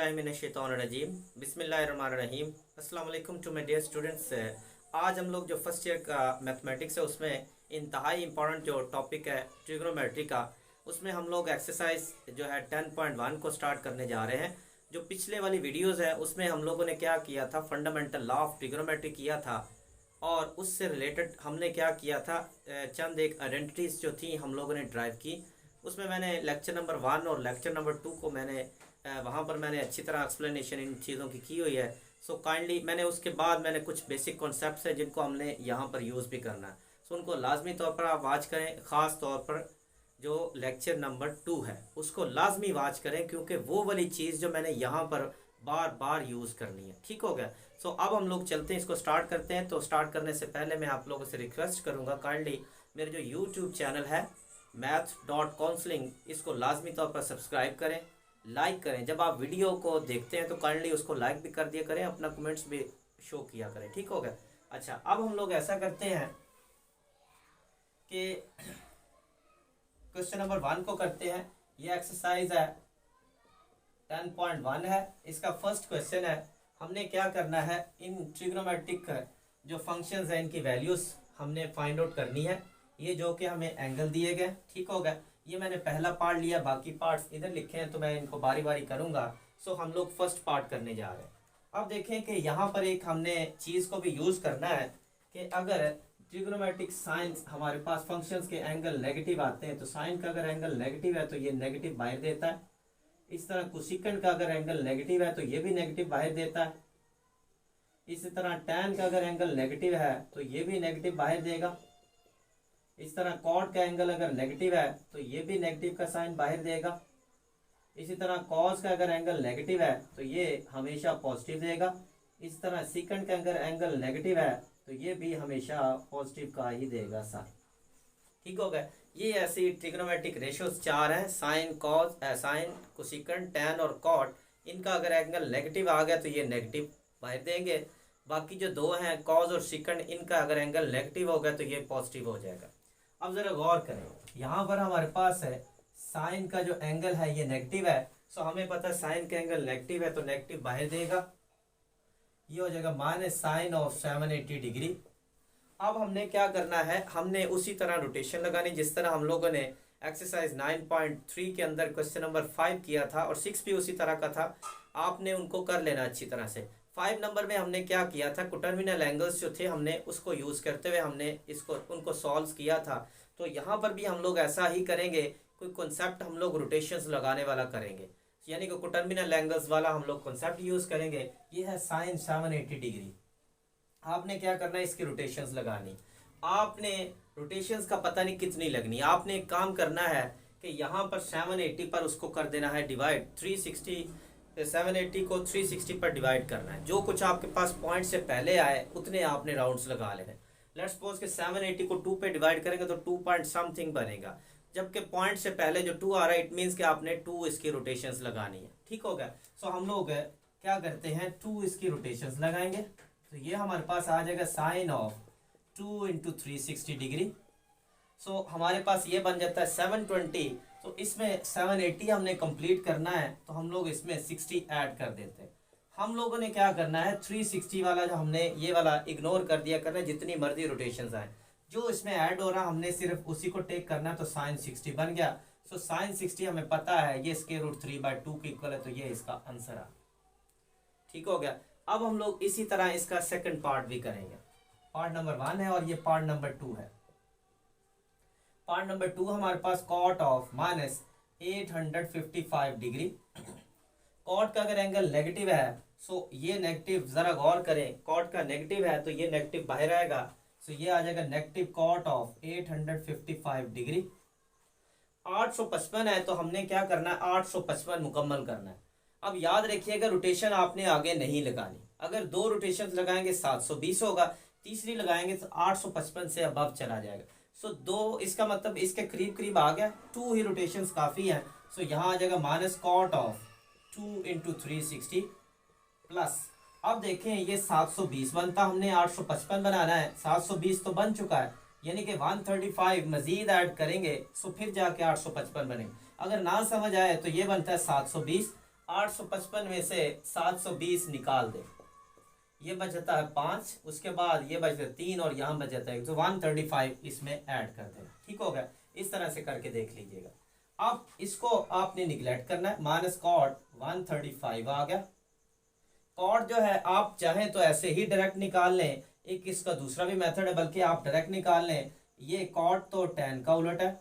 औज़ुबिल्लाहिमिनश्शैतानिर्रजीम बिस्मिल्लाहिर्रहमानिर्रहीम। अस्सलाम वालेकुम टू माय डियर स्टूडेंट्स। आज हम लोग जो फर्स्ट ईयर का मैथमेटिक्स है उसमें इंतहाई इंपॉर्टेंट जो टॉपिक है ट्रिग्नोमेट्री का, उसमें हम लोग एक्सरसाइज जो है 10.1 को स्टार्ट करने जा रहे हैं। जो पिछले वाली वीडियोज़ है उसमें हम लोगों ने क्या किया था, फंडामेंटल लॉ ऑफ ट्रिग्नोमेट्री किया था और उससे रिलेटेड हमने क्या किया था, चंद एक आइडेंटिटीज़ जो थी हम लोगों ने ड्राइव की। उसमें मैंने लेक्चर नंबर 1 और लेक्चर नंबर 2 को वहाँ पर मैंने अच्छी तरह एक्सप्लेनेशन इन चीज़ों की हुई है। सो काइंडली मैंने उसके बाद मैंने कुछ बेसिक कॉन्सेप्ट्स हैं जिनको हमने यहाँ पर यूज़ भी करना है। सो उनको लाजमी तौर पर आप वाच करें, ख़ास तौर पर जो लेक्चर नंबर 2 है उसको लाजमी वाच करें, क्योंकि वो वाली चीज़ जो मैंने यहाँ पर बार बार यूज़ करनी है। ठीक हो गया। सो अब हम लोग चलते हैं, इसको स्टार्ट करते हैं। तो स्टार्ट करने से पहले मैं आप लोगों से रिक्वेस्ट करूँगा, काइंडली मेरे जो यूट्यूब चैनल है math.counseling, इसको लाजमी तौर पर सब्सक्राइब करें, लाइक करें। जब आप वीडियो को देखते हैं तो काइंडली उसको लाइक भी कर दिया करें, अपना कमेंट्स भी शो किया करें। ठीक हो गया। अच्छा, अब हम लोग ऐसा करते हैं कि क्वेश्चन नंबर 1 को करते हैं। ये एक्सरसाइज है 10.1 है। इसका फर्स्ट क्वेश्चन है, हमने क्या करना है, इन ट्रिग्नोमेट्रिक जो फंक्शंस हैं इनकी वैल्यूज हमने फाइंड आउट करनी है। ये जो कि हमें एंगल दिए गए। ठीक हो गया। ये मैंने पहला पार्ट लिया, बाकी पार्ट्स इधर लिखे हैं तो मैं इनको बारी बारी करूंगा। सो हम लोग फर्स्ट पार्ट करने जा रहे हैं। अब देखें कि यहाँ पर एक हमने चीज़ को भी यूज़ करना है कि अगर ट्रिग्नोमेट्रिक साइंस हमारे पास फंक्शंस के एंगल नेगेटिव आते हैं तो साइन का अगर एंगल नेगेटिव है तो ये नेगेटिव बाहर देता है। इस तरह कोसेकेंट का अगर एंगल नेगेटिव है तो ये भी नेगेटिव बाहर देता है। इसी तरह टैन का अगर एंगल नेगेटिव है तो ये भी नेगेटिव बाहर देगा। इस तरह कॉट का एंगल अगर नेगेटिव है तो ये भी नेगेटिव का साइन बाहर देगा। इसी तरह कॉस का अगर एंगल नेगेटिव है तो ये हमेशा पॉजिटिव देगा। इस तरह सीकेंट का अगर एंगल नेगेटिव है तो ये भी हमेशा पॉजिटिव का ही देगा साइन। ठीक हो गया। ये ऐसी ट्रिग्नोमेट्रिक रेशियोज 4 हैं, sine, cos, sine, cosecant, tan और कॉट। इनका अगर एंगल नेगेटिव आ गया तो ये नेगेटिव बाहर देंगे। बाकी जो 2 हैं, कॉस और सीकेंट, इनका अगर एंगल नेगेटिव हो गया तो ये पॉजिटिव हो जाएगा। अब जरा गौर करें, यहाँ पर हमारे पास है साइन का जो एंगल है ये नेगेटिव है। सो हमें पता है साइन का एंगल नेगेटिव है तो नेगेटिव बाहर देगा। ये हो जाएगा माइनस साइन ऑफ 780 डिग्री। अब हमने क्या करना है, हमने उसी तरह रोटेशन लगानी जिस तरह हम लोगों ने एक्सरसाइज 9.3 के अंदर क्वेश्चन नंबर 5 किया था और 6 भी उसी तरह का था। आपने उनको कर लेना अच्छी तरह से। 5 नंबर में हमने क्या किया था, कोटर्मिनल एंगल्स जो थे हमने उसको यूज़ करते हुए हमने इसको उनको सॉल्व किया था। तो यहाँ पर भी हम लोग ऐसा ही करेंगे, कोई कॉन्सेप्ट हम लोग रोटेशंस लगाने वाला करेंगे, यानी कि कोटर्मिनल एंगल्स वाला हम लोग कॉन्सेप्ट यूज़ करेंगे। ये है साइन 780 डिग्री। आपने क्या करना है, इसकी रोटेशंस लगानी। आपने रोटेशंस का पता नहीं कितनी लगनी, आपने एक काम करना है कि यहाँ पर 780 पर उसको कर देना है डिवाइड। 780 को 360 पर डिवाइड करना है। जो कुछ आपके पास पॉइंट से पहले आए उतने आपने राउंड्स लगा लेने। लेट्स सपोज कि 780 को 2 पे डिवाइड करेंगे तो 2 पॉइंट समथिंग बनेगा, जबकि पॉइंट से पहले जो 2 आ रहा है इट मीन्स कि आपने 2 इसकी रोटेशंस लगानी है। ठीक हो गया। सो हम लोग क्या करते हैं, 2 इसकी रोटेशंस लगाएंगे तो ये हमारे पास आ जाएगा साइन ऑफ 2 इंटू 360 डिग्री। सो हमारे पास ये बन जाता है 720। तो इसमें 780 हमने कंप्लीट करना है तो हम लोग इसमें 60 ऐड कर देते हैं। हम लोगों ने क्या करना है, 360 वाला जो हमने ये वाला इग्नोर कर दिया करना है, जितनी मर्जी रोटेशंस आए जो इसमें ऐड हो रहा हमने सिर्फ उसी को टेक करना है। तो साइन 60 बन गया। सो साइन 60 हमें पता है ये स्क्वायर रूट 3/2 के इक्वल है, तो ये इसका आंसर है। ठीक हो गया। अब हम लोग इसी तरह इसका सेकंड पार्ट भी करेंगे। पार्ट नंबर 1 है और ये पार्ट नंबर 2 है। पार्ट नंबर 2 हमारे पास cot of minus 855 degree. Cot का अगर एंगल नेगेटिव है सो ये नेगेटिव, जरा गौर करें, कॉट का नेगेटिव है तो ये नेगेटिव बाहर आएगा। सो ये आ जाएगा नेगेटिव कॉट ऑफ 855 डिग्री। 855 है तो हमने क्या करना है, 855 मुकम्मल करना है। अब याद रखिएगा रोटेशन आपने आगे नहीं लगानी। अगर 2 रोटेशन लगाएंगे 720 होगा, तीसरी लगाएंगे तो 855 से अबव चला जाएगा। सो 2, इसका मतलब इसके करीब करीब आ गया। 2 ही रोटेशंस काफ़ी हैं। सो यहाँ आ जाएगा minus cot of 2 into 360 plus, अब देखें ये 720 बनता, हमने 855 बनाना है। 720 तो बन चुका है, यानी कि 135 मजीद ऐड करेंगे सो फिर जाके 855 बनेगा। अगर ना समझ आए तो ये बनता है 720 855 में से 720 निकाल दे, ये बचता है 5, उसके बाद ये बचता है 3 और यहाँ बच जाता है, तो 135 इसमें ऐड कर देना। ठीक हो गया, इस तरह से करके देख लीजिएगा। अब इसको आपने निगलेक्ट करना है, माइनस कॉट 135 आ गया। कॉट जो है आप चाहें तो ऐसे ही डायरेक्ट निकाल लें, एक इसका दूसरा भी मेथड है, बल्कि आप डायरेक्ट निकाल लें। ये कॉट तो tan का उलट है,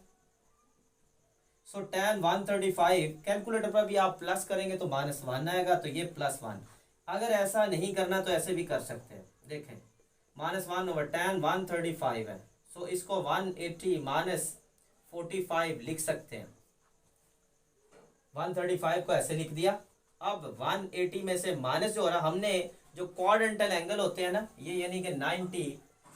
सो tan 135 कैलकुलेटर पर भी आप प्लस करेंगे तो -1 आएगा, तो ये +1। अगर ऐसा नहीं करना तो ऐसे भी कर सकते हैं, देखें -1 ओवर tan 135 है, सो इसको 180 -45 लिख सकते हैं। 135 को ऐसे लिख दिया। अब 180 में से माइनस जो हो रहा, हमने जो क्वाड्रेंटल एंगल होते हैं ना, ये यानी कि 90,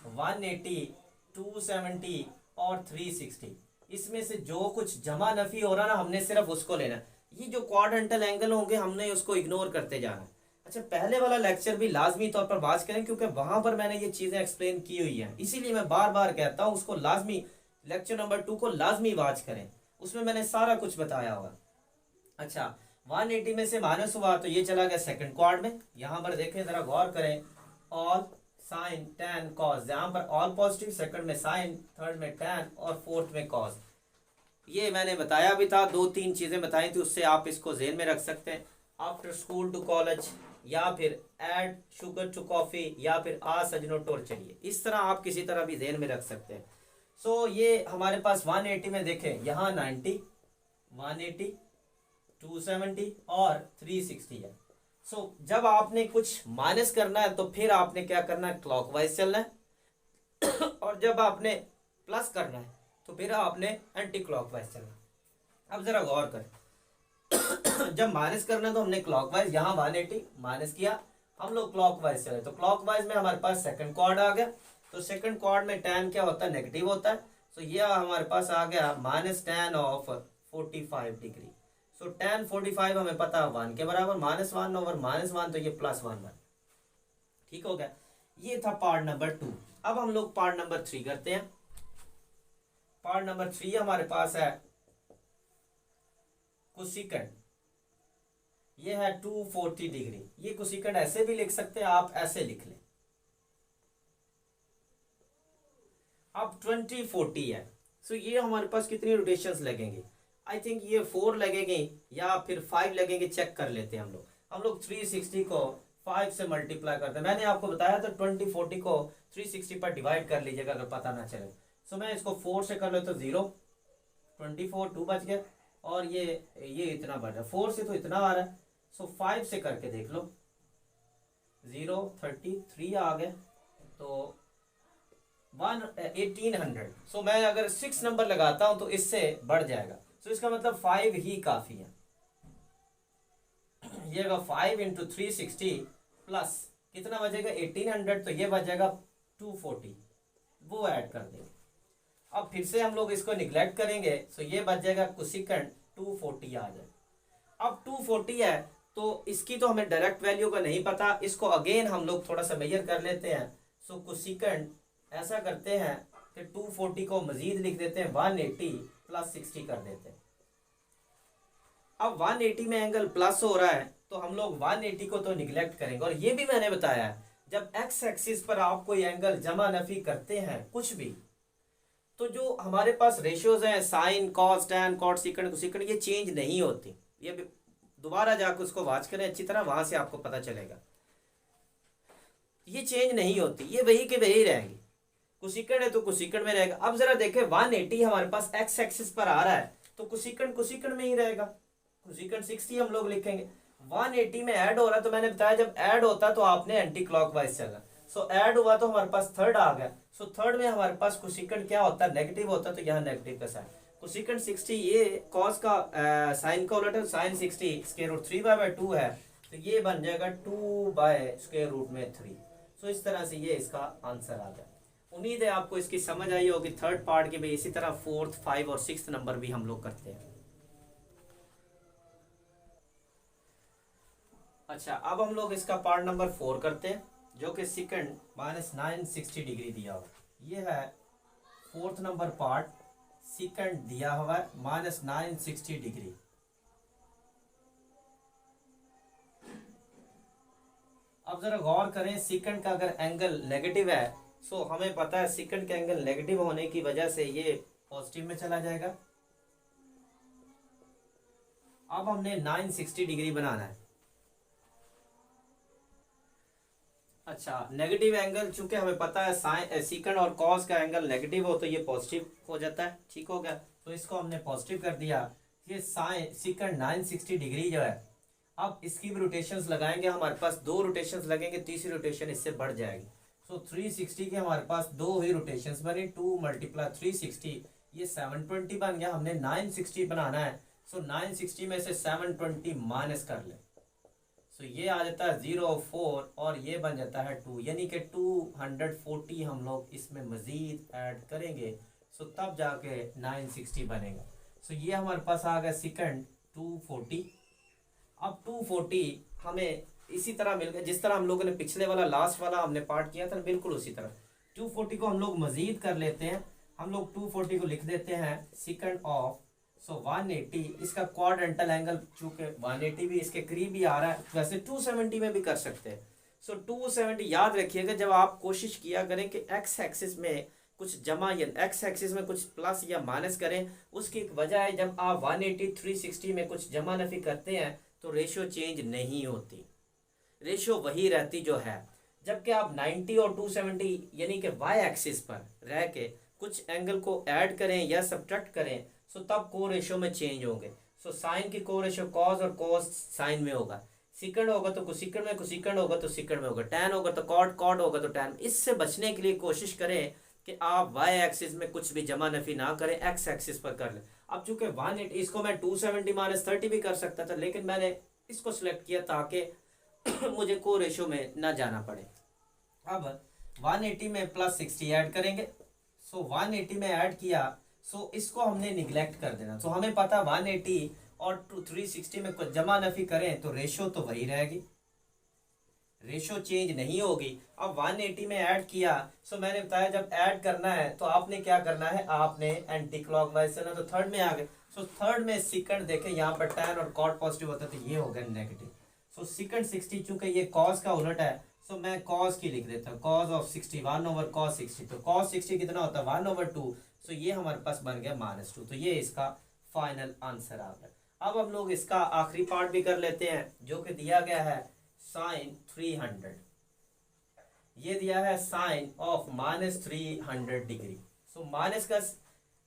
180, 270 और 360, इसमें से जो कुछ जमा नफी हो रहा ना, हमने सिर्फ उसको लेना। ये जो क्वाड्रेंटल एंगल होंगे हमने उसको इग्नोर करते जाना है। अच्छा, पहले वाला लेक्चर भी लाजमी तौर पर बात करें, क्योंकि वहां पर मैंने ये चीजें एक्सप्लेन की हुई हैं, इसीलिए मैं बार बार कहता हूँ उसको लाजमी, लेक्चर नंबर 2 को लाजमी वाच करें, उसमें मैंने सारा कुछ बताया होगा। अच्छा, 180 में से माइनस हुआ तो ये चला गया सेकंड क्वाड में। यहां पर देखें, जरा गौर करें, ऑल साइन tan cos, यहाँ पर ऑल पॉजिटिव, सेकंड में साइन, थर्ड में tan और फोर्थ में cos। ये मैंने बताया भी था, 2-3 चीजें बताई थी, उससे आप इसको जेहन में रख सकते हैं। आफ्टर स्कूल टू कॉलेज, या फिर ऐड शुगर टू कॉफी, या फिर आ सजनो टोर चलिए, इस तरह आप किसी तरह भी जेहन में रख सकते हैं। सो ये हमारे पास 180 में देखें, यहाँ 90, 180, 270 और 360 है। सो जब आपने कुछ माइनस करना है तो फिर आपने क्या करना है, क्लॉकवाइज चलना है और जब आपने प्लस करना है तो फिर आपने एंटी क्लॉकवाइज चलना है। अब जरा गौर करें जब माइनस करना है तो हमने क्लॉकवाइज, यहाँ 180 माइनस किया, हम लोग क्लॉकवाइज चले, तो क्लॉकवाइज में हमारे पास सेकंड क्वाड आ गया। तो सेकंड क्वाड में tan क्या होता है, नेगेटिव होता है, तो यह हमारे पास आ गया -tan of 45 degree. So tan 45 हमें पता है 1 के बराबर, -1 ओवर -1, तो ये +1। ठीक हो गया, ये था पार्ट नंबर 2। अब हम लोग पार्ट नंबर 3 करते हैं। पार्ट नंबर 3 हमारे पास है कोसिकेंड, ये है 240 डिग्री। ये कोसिकेंड ऐसे भी लिख सकते हैं, आप ऐसे लिख लें। अब 2040 है, सो ये हमारे पास कितनी रोटेशंस लगेंगे, आई थिंक ये 4 लगेंगे या फिर 5 लगेंगे, चेक कर लेते हैं हम लोग 360 को 5 से मल्टीप्लाई करते हैं। मैंने आपको बताया था 2040 को 360 पर डिवाइड कर लीजिएगा अगर पता ना चले। सो मैं इसको 4 से कर ले तो 0, 24, 2 बच गया, और ये इतना बढ़ रहा है, 4 से तो इतना आ रहा है। सो 5 से करके देख लो, 0, 33 आ गए, तो 1800। सो मैं अगर 6 नंबर लगाता हूं तो इससे बढ़ जाएगा, तो इसका मतलब 5 ही काफी है। ये 5 इंटू 360 प्लस कितना बचेगा 1800, तो ये बचेगा 240, वो ऐड कर देंगे। अब फिर से हम लोग इसको निगलेक्ट करेंगे, तो ये बच जाएगा कोसिकेंड 240 आ जाए। अब 240 है तो इसकी तो हमें डायरेक्ट वैल्यू का नहीं पता, इसको अगेन हम लोग थोड़ा सा मेजर कर लेते हैं। सो कोसिकेंड ऐसा करते हैं कि 240 को मजीद लिख देते हैं, 180 + 60 कर देते हैं। अब 180 में एंगल प्लस हो रहा है तो हम लोग 180 को तो निगलेक्ट करेंगे। और ये भी मैंने बताया है, जब एक्स एक्सिस पर आप कोई एंगल जमा नफी करते हैं कुछ भी, तो जो हमारे पास रेशियोज हैं sine, cos, tan, cot, secant, cosecant, ये चेंज नहीं होती। ये दोबारा जाकर उसको वॉच करें अच्छी तरह, वहां से आपको पता चलेगा ये चेंज नहीं होती, ये वही के वही रहेंगी। कोसिकेंड है तो कोसिकेंड में रहेगा। अब जरा देखें 180 हमारे पास एक्स एक्सिस पर आ रहा है तो कोसिकेंड कोसिकेंड में ही रहेगा, कोसिकेंड 60 हम लोग लिखेंगे। 180 में ऐड हो रहा है तो मैंने बताया जब ऐड होता है तो आपने एंटी क्लॉकवाइज चलना। सो ऐड हुआ तो हमारे पास थर्ड आ गया। सो थर्ड में हमारे पास कोसिकेंड क्या होता है, नेगेटिव होता है, तो यहाँ नेगेटिव का साइन। कोसिकेंड 60, ये कॉस का साइन का उलट है, साइन 60 स्क्वायर रूट 3/2 है, तो ये बन जाएगा 2/√3। सो इस तरह से ये इसका आंसर आ गया। उम्मीद है आपको इसकी समझ आई होगी। थर्ड पार्ट के भी इसी तरह 4th, 5 और 6th नंबर भी हम लोग करते हैं। अच्छा, अब हम लोग इसका पार्ट नंबर 4 करते हैं, जो कि सेकंड -960 डिग्री दिया हुआ। ये है 4th नंबर पार्ट, सेकंड दिया हुआ है -960 डिग्री। अब जरा गौर करें, सेकंड का अगर एंगल नेगेटिव है, सो हमें पता है सेकंड का एंगल नेगेटिव होने की वजह से ये पॉजिटिव में चला जाएगा। अब हमने 960 डिग्री बनाना है। अच्छा, नेगेटिव एंगल चूंकि हमें पता है साइन सेकंड और कॉस का एंगल नेगेटिव हो तो ये पॉजिटिव हो जाता है, ठीक हो गया। तो इसको हमने पॉजिटिव कर दिया। ये साइन सेकंड 960 डिग्री जो है, अब इसकी भी रोटेशंस लगाएंगे, हमारे पास 2 रोटेशंस लगेंगे, तीसरी रोटेशन इससे बढ़ जाएगी। सो 360 के हमारे पास 2 ही रोटेशंस बनी, 2 × 360, ये 720 बन गया। हमने 960 बनाना है, सो 960 में से 720 माइनस कर ले, सो ये आ जाता है 0.4 और ये बन जाता है 2, यानी कि 240 हम लोग इसमें मजीद ऐड करेंगे, सो तब जाके 960 बनेगा। सो ये हमारे पास आ गया सेकंड 240। अब 240 हमें इसी तरह मिल गया जिस तरह हम लोगों ने पिछले वाला लास्ट वाला हमने पार्ट किया था, बिल्कुल उसी तरह 240 को हम लोग मजीद कर लेते हैं। हम लोग 240 को लिख देते हैं सेकंड ऑफ, सो 180, इसका क्वाड्रेंटल एंगल चूंकि 180 भी इसके करीब ही आ रहा है, वैसे 270 में भी कर सकते हैं। सो 270 याद रखिएगा, जब आप कोशिश किया करें कि एक्स एक्सिस में कुछ जमा या एक्स एक्सिस में कुछ प्लस या माइनस करें, उसकी एक वजह है जब आप 180 360 में कुछ जमा नफी करते हैं तो रेशियो चेंज नहीं होती, रेशियो वही रहती जो है। जबकि आप 90 और 270 यानी कि वाई एक्सिस पर रह के कुछ एंगल को ऐड करें या सब्ट्रैक्ट करें, सो तब को रेशियो में चेंज होंगे। सो साइन की को रेशियो कॉस और कॉस साइन में होगा, सिकंड होगा तो कोसिकंड में, कोसिकंड होगा तो सिकंड में होगा, टैन होगा तो कॉट, कॉट होगा तो टैन। इससे बचने के लिए कोशिश करें कि आप वाई एक्सिस में कुछ भी जमा नफी ना करें, एक्स एक्सिस पर कर लें। अब चूंकि 180 इसको मैं 270 माइनस 30 भी कर सकता था, लेकिन मैंने इसको सिलेक्ट किया ताकि मुझे को रेशियो में ना जाना पड़े। अब 180 में प्लस 60 ऐड करेंगे, सो 180 में ऐड किया, सो इसको हमने निगलेक्ट कर देना। सो हमें पता 180 और 360 में कुछ जमा नफी करें तो रेशियो तो वही रहेगी, रेशियो चेंज नहीं होगी। अब 180 में ऐड किया, सो मैंने बताया जब ऐड करना है तो आपने क्या करना है, आपने एंटी क्लॉकवाइज चलना, तो थर्ड में आ गए। सो थर्ड में सेकंड देखें, यहाँ पर टैन और कॉट पॉजिटिव होता है तो ये हो गया नेगेटिव। सो सेकंड 60 चूंकि ये कॉस का उलट है, सो मैं कॉस की लिख देता हूँ, कॉस ऑफ 60 1/cos 60, तो cos 60 कितना होता है 1/2, सो ये हमारे पास बन गया -2। तो ये इसका फाइनल आंसर आ गया। अब हम लोग इसका आखिरी पार्ट भी कर लेते हैं जो कि दिया गया है साइन 300, ये दिया है sine of -300 degree. So minus का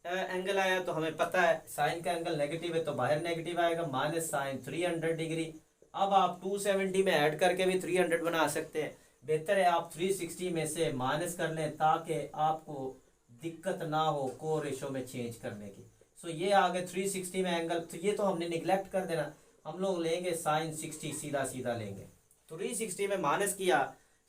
एंगल आया तो हमें पता है साइन का एंगल नेगेटिव है तो बाहर नेगेटिव आएगा, माइनस साइन 300 डिग्री। अब आप 270 में ऐड करके भी 300 बना सकते हैं, बेहतर है आप 360 में से माइनस कर लें ताकि आपको दिक्कत ना हो को रेशो में चेंज करने की। सो ये आ गए 360 में एंगल, तो ये तो हमने निगलेक्ट कर देना, हम लोग लेंगे साइन 60 सीधा सीधा लेंगे। 360 में माइनस किया,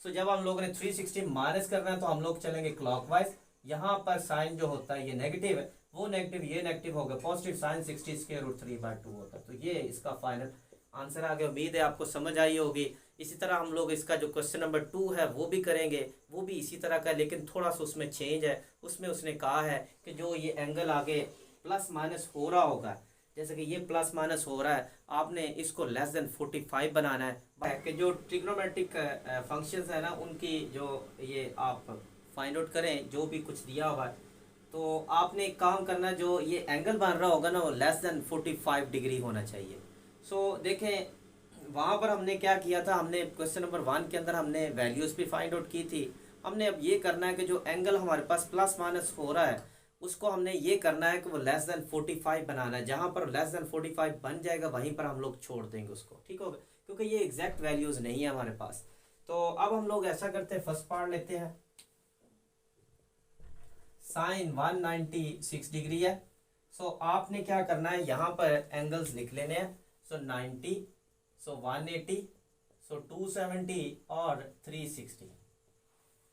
सो जब हम लोगों ने 360 माइनस करना है तो हम लोग चलेंगे क्लॉकवाइज। यहाँ पर साइन जो होता है ये नेगेटिव है, वो नेगेटिव ये नेगेटिव होगा, पॉजिटिव साइन 60 स्क्वायर रूट 3/2 होता है। तो ये इसका फाइनल आंसर आ गया। उम्मीद है आपको समझ आई होगी। इसी तरह हम लोग इसका जो क्वेश्चन नंबर 2 है वो भी करेंगे, वो भी इसी तरह का, लेकिन थोड़ा सा उसमें चेंज है। उसमें उसने कहा है कि जो ये एंगल आगे प्लस माइनस हो रहा होगा, जैसे कि ये प्लस माइनस हो रहा है, आपने इसको लेस देन 45 बनाना है कि जो ट्रिग्नोमेट्रिक फंक्शंस है ना उनकी जो ये आप फाइंड आउट करें जो भी कुछ दिया हुआ है, तो आपने एक काम करना, जो ये एंगल बन रहा होगा ना वो लेस देन 45 डिग्री होना चाहिए। सो देखें वहाँ पर हमने क्या किया था, हमने क्वेश्चन नंबर 1 के अंदर हमने वैल्यूज़ भी फाइंड आउट की थी। हमने अब ये करना है कि जो एंगल हमारे पास प्लस माइनस हो रहा है उसको हमने ये करना है कि वो लेस देन 45 बनाना है। जहाँ पर लेस देन 45 बन जाएगा वहीं पर हम लोग छोड़ देंगे उसको, ठीक होगा, क्योंकि ये एग्जैक्ट वैल्यूज़ नहीं है हमारे पास। तो अब हम लोग ऐसा करते हैं, फर्स्ट पार्ट लेते हैं, साइन 196 डिग्री है। सो आपने क्या करना है, यहाँ पर एंगल्स लिख लेने हैं। सो 90, सो 180, सो 270 और 360।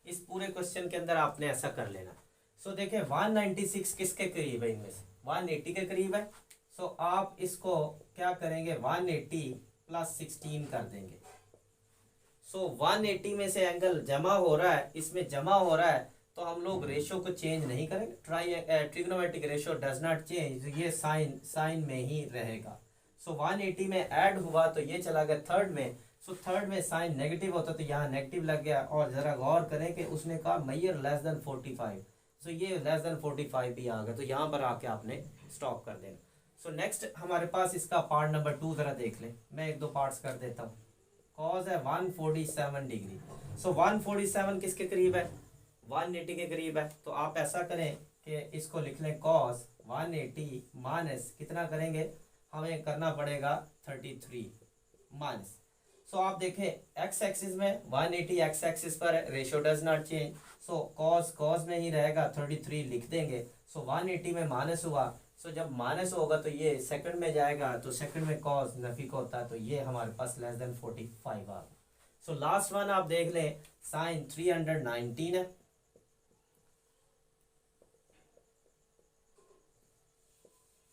इस पूरे क्वेश्चन के अंदर आपने ऐसा कर लेना। सो देखें 196 किसके करीब है, इनमें से 180 के करीब है। सो आप इसको क्या करेंगे, 180 प्लस 16 कर देंगे। सो 180 में से एंगल जमा हो रहा है, इसमें जमा हो रहा है, तो हम लोग रेशो को चेंज नहीं करेंगे, trigonometric ratio does not change, ये साइन में ही रहेगा। सो 180 में ऐड हुआ तो ये चला गया थर्ड में, सो थर्ड में साइन नेगेटिव होता तो यहाँ नेगेटिव लग गया। और ज़रा गौर करें कि उसने कहा मैयर लेस देन 45, सो ये लेस देन 45 भी आ गया, तो यहाँ पर आके आपने स्टॉप कर देना। सो नेक्स्ट हमारे पास इसका पार्ट नंबर 2 ज़रा देख लें, मैं एक दो पार्ट्स कर देता हूँ। कॉज है 147 डिग्री, सो 147 किसके करीब है, 180 के करीब है। तो आप ऐसा करें कि इसको लिख लें कॉस 180 माइनस कितना करेंगे, हमें करना पड़ेगा 33 माइनस। सो आप देखें एक्स एक्सिस में 180 एक्स एक्सिस पर ratio does not change, so cos cos में ही रहेगा, 33 लिख देंगे। सो 180 में माइनस हुआ, सो जब माइनस होगा तो ये सेकंड में जाएगा, तो सेकंड में कॉस नफी का होता है, तो ये हमारे पास लेस देन 45 आ। सो लास्ट वन आप देख लें, साइन 319 है।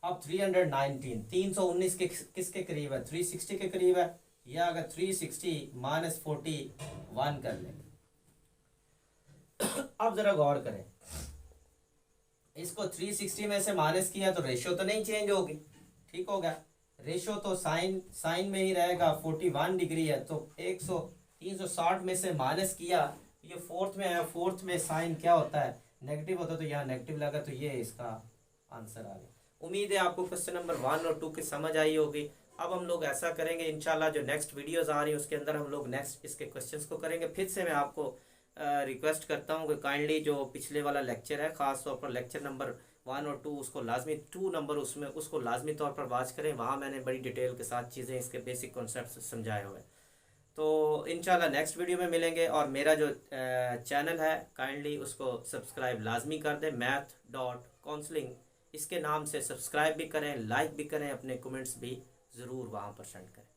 अब 319 319 के किसके करीब है, 360 के करीब है। या अगर 360 माइनस 41 कर लें। अब जरा गौर करें, इसको 360 में से माइनस किया तो रेशियो तो नहीं चेंज होगी, ठीक होगा। रेशियो तो साइन में ही रहेगा, 41 डिग्री है तो 360 में से माइनस किया, ये फोर्थ में है, फोर्थ में साइन क्या होता है, नेगेटिव होता है, तो यहाँ नेगेटिव लगा, तो ये इसका आंसर आ गया। उम्मीद है आपको क्वेश्चन नंबर 1 और 2 की समझ आई होगी। अब हम लोग ऐसा करेंगे इंशाल्लाह, जो नेक्स्ट वीडियोस आ रही हैं उसके अंदर हम लोग नेक्स्ट इसके क्वेश्चंस को करेंगे। फिर से मैं आपको रिक्वेस्ट करता हूँ कि काइंडली जो पिछले वाला लेक्चर है, ख़ास तौर पर लेक्चर नंबर 1 और 2, उसको लाजमी 2 नंबर उसमें उसको लाजमी तौर पर वॉच करें। वहाँ मैंने बड़ी डिटेल के साथ चीज़ें, इसके बेसिक कॉन्सेप्ट समझाए हुए हैं। तो इंशाल्लाह नेक्स्ट वीडियो में मिलेंगे। और मेरा जो चैनल है काइंडली उसको सब्सक्राइब लाजमी कर दें, math.counseling इसके नाम से सब्सक्राइब भी करें, लाइक भी करें, अपने कमेंट्स भी ज़रूर वहाँ पर सेंड करें।